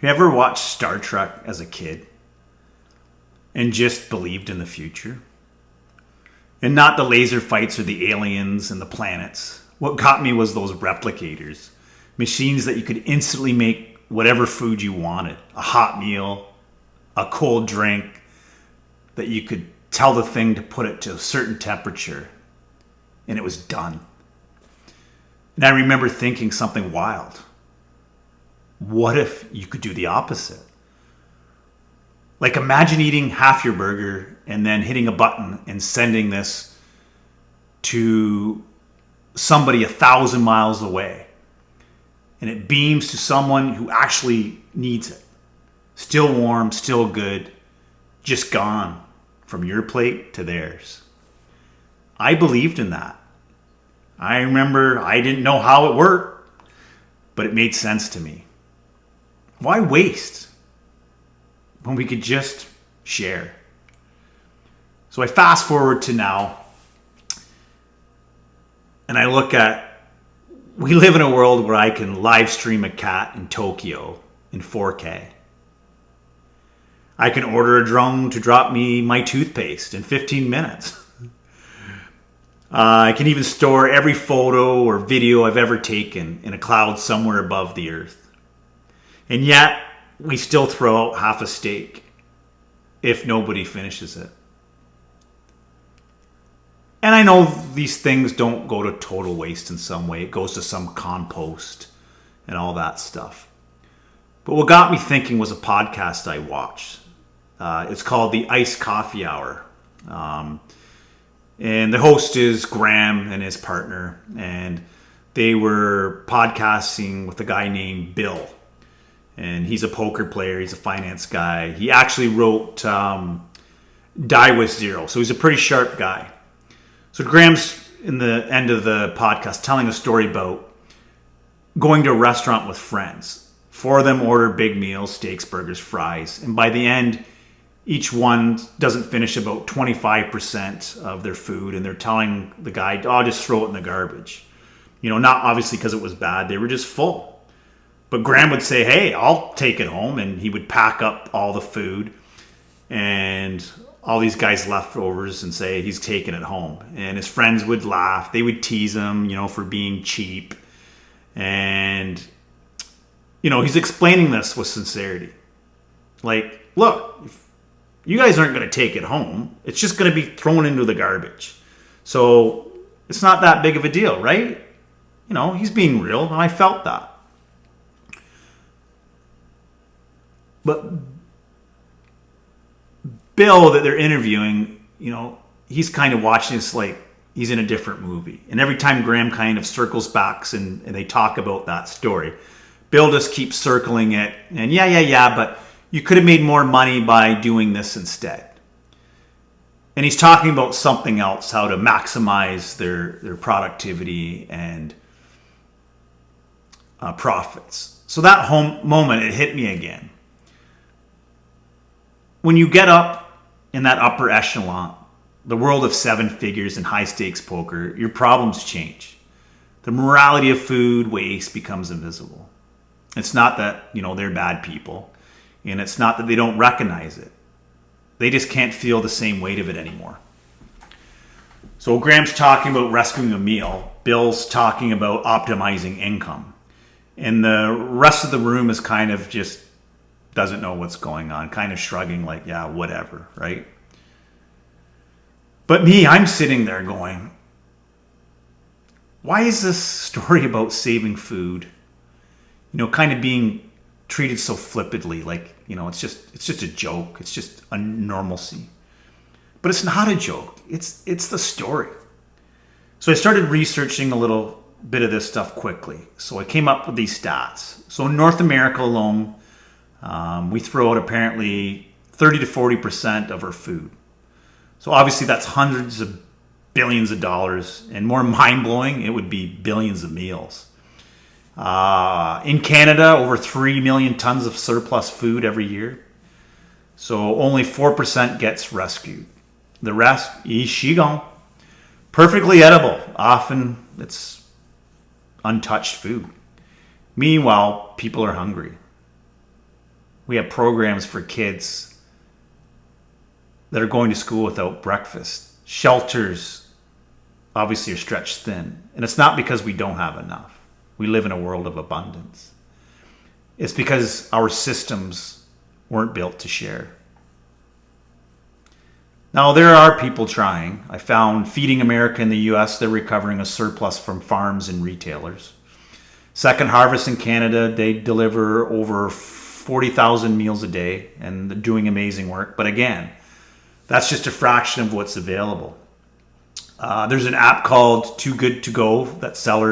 You ever watched Star Trek as a kid and just believed in the future? And not the laser fights or the aliens and the planets. What got me was those replicators. Machines that you could instantly make whatever food you wanted. A hot meal, a cold drink, that you could tell the thing to put it to a certain temperature. And it was done. And I remember thinking something wild. What if you could do the opposite? Like imagine eating half your burger and then hitting a button and sending this to somebody 1,000 miles away. And it beams to someone who actually needs it. Still warm, still good, just gone from your plate to theirs. I believed in that. I remember I didn't know how it worked, but it made sense to me. Why waste when we could just share? So I fast forward to now, and I look at, we live in a world where I can live stream a cat in Tokyo in 4K. I can order a drone to drop me my toothpaste in 15 minutes. I can even store every photo or video I've ever taken in a cloud somewhere above the earth. And yet, we still throw out half a steak if nobody finishes it. And I know these things don't go to total waste in some way. It goes to some compost and all that stuff. But what got me thinking was a podcast I watched. It's called the Iced Coffee Hour. And the host is Graham and his partner. And they were podcasting with a guy named Bill. And he's a poker player. He's a finance guy. He actually wrote Die With Zero. So he's a pretty sharp guy. So Graham's in the end of the podcast telling a story about going to a restaurant with friends. 4 of them order big meals, steaks, burgers, fries. And by the end, each one doesn't finish about 25% of their food. And they're telling the guy, oh, just throw it in the garbage. You know, not obviously because it was bad. They were just full. But Graham would say, hey, I'll take it home. And he would pack up all the food and all these guys' leftovers and say he's taking it home. And his friends would laugh. They would tease him, you know, for being cheap. And, you know, he's explaining this with sincerity. Like, look, if you guys aren't going to take it home, it's just going to be thrown into the garbage. So it's not that big of a deal, right? You know, he's being real, and I felt that. But Bill that they're interviewing, you know, he's kind of watching this like he's in a different movie. And every time Graham kind of circles back and they talk about that story, Bill just keeps circling it. And yeah, but you could have made more money by doing this instead. And he's talking about something else, how to maximize their productivity and profits. So that moment, it hit me again. When you get up in that upper echelon, the world of 7 figures and high stakes poker, your problems change. The morality of food waste becomes invisible. It's not that, you know, they're bad people, and it's not that they don't recognize it. They just can't feel the same weight of it anymore. So Graham's talking about rescuing a meal. Bill's talking about optimizing income. And the rest of the room is kind of just doesn't know what's going on, kind of shrugging like, yeah, whatever, right? But me, I'm sitting there going, why is this story about saving food, you know, kind of being treated so flippantly, like, you know, it's just a joke. It's just a normalcy. But it's not a joke. It's the story. So I started researching a little bit of this stuff quickly. So I came up with these stats. So in North America alone, we throw out apparently 30 to 40% of our food. So obviously that's hundreds of billions of dollars, and more mind-blowing, it would be billions of meals. In Canada, over 3 million tons of surplus food every year. So only 4% gets rescued. The rest, she gone. Perfectly edible. Often it's untouched food. Meanwhile, people are hungry. We have programs for kids that are going to school without breakfast. Shelters obviously are stretched thin. And it's not because we don't have enough. We live in a world of abundance. It's because our systems weren't built to share. Now, there are people trying. I found Feeding America in the US, they're recovering a surplus from farms and retailers. Second Harvest in Canada, they deliver over 40,000 meals a day, and they're doing amazing work. But again, that's just a fraction of what's available. There's an app called Too Good to Go that sell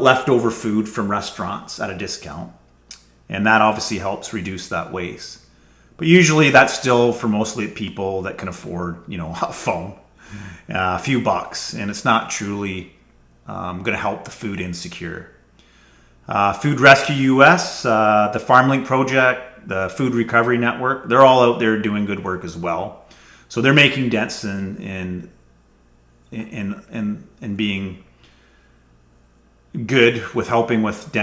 leftover food from restaurants at a discount. And that obviously helps reduce that waste. But usually that's still for mostly people that can afford, a phone, a few bucks. And it's not truly going to help the food insecure. Food Rescue US, the FarmLink Project, the Food Recovery Network, they're all out there doing good work as well. So they're making dents in being good with helping with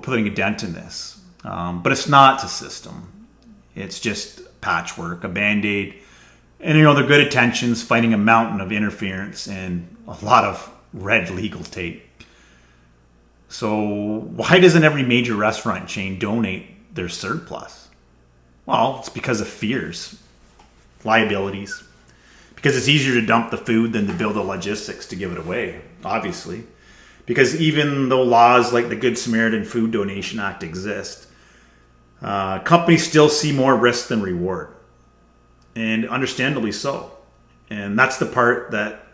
putting a dent in this. But it's not a system. It's just patchwork, a Band-Aid. And, they're good intentions fighting a mountain of interference and a lot of red legal tape. So why doesn't every major restaurant chain donate their surplus? Well, it's because of fears, liabilities, because it's easier to dump the food than to build the logistics to give it away, obviously. Because even though laws like the Good Samaritan Food Donation Act exist, companies still see more risk than reward. And understandably so. And that's the part that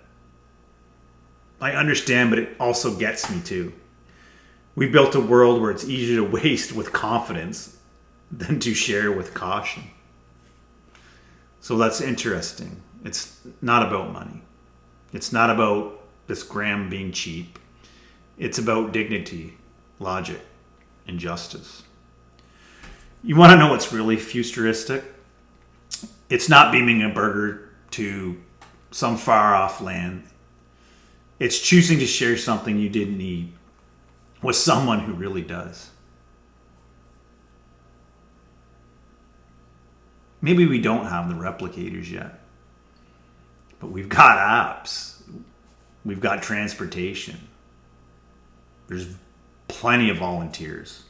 I understand, but it also gets me too. We built a world where it's easier to waste with confidence than to share with caution. So that's interesting. It's not about money. It's not about this gram being cheap. It's about dignity, logic, and justice. You want to know what's really futuristic? It's not beaming a burger to some far off land. It's choosing to share something you didn't need with someone who really does. Maybe we don't have the replicators yet, but we've got apps. We've got transportation. There's plenty of volunteers.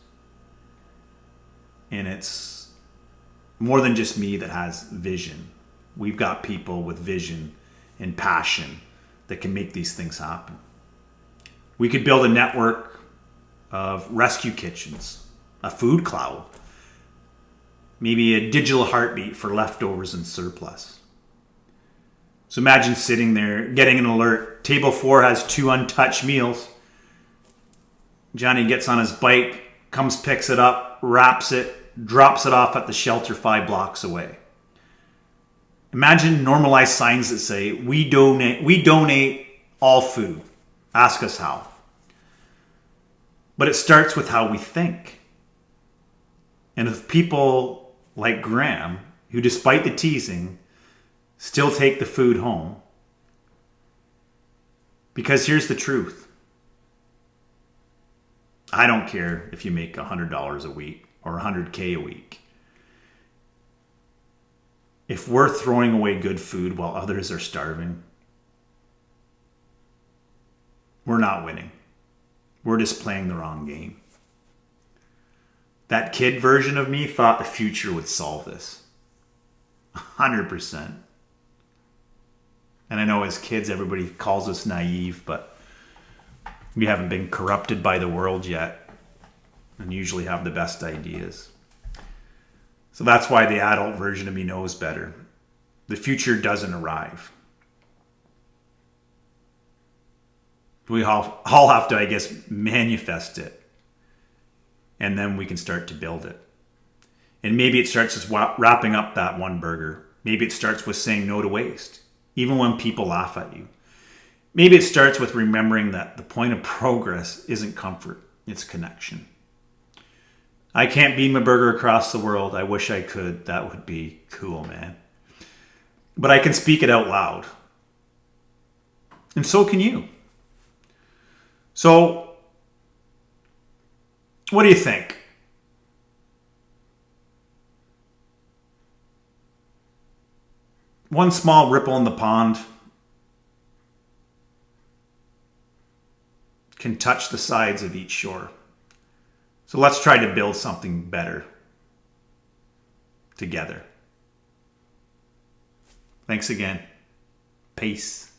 And it's more than just me that has vision. We've got people with vision and passion that can make these things happen. We could build a network of rescue kitchens, a food cloud, maybe a digital heartbeat for leftovers and surplus. So imagine sitting there, getting an alert. Table 4 has 2 untouched meals. Johnny gets on his bike, comes, picks it up, wraps it, drops it off at the shelter 5 blocks away. Imagine normalized signs that say, we donate all food. Ask us how. But it starts with how we think. And if people like Graham, who despite the teasing, still take the food home, because here's the truth. I don't care if you make $100 a week or $100K a week. If we're throwing away good food while others are starving, we're not winning. We're just playing the wrong game. That kid version of me thought the future would solve this. 100%. And I know as kids, everybody calls us naive, but we haven't been corrupted by the world yet and usually have the best ideas. So that's why the adult version of me knows better. The future doesn't arrive. We all have to, I guess, manifest it. And then we can start to build it. And maybe it starts with wrapping up that one burger. Maybe it starts with saying no to waste, even when people laugh at you. Maybe it starts with remembering that the point of progress isn't comfort, it's connection. I can't beam a burger across the world. I wish I could. That would be cool, man. But I can speak it out loud. And so can you. So, what do you think? one small ripple in the pond can touch the sides of each shore. So let's try to build something better together. Thanks again. Peace.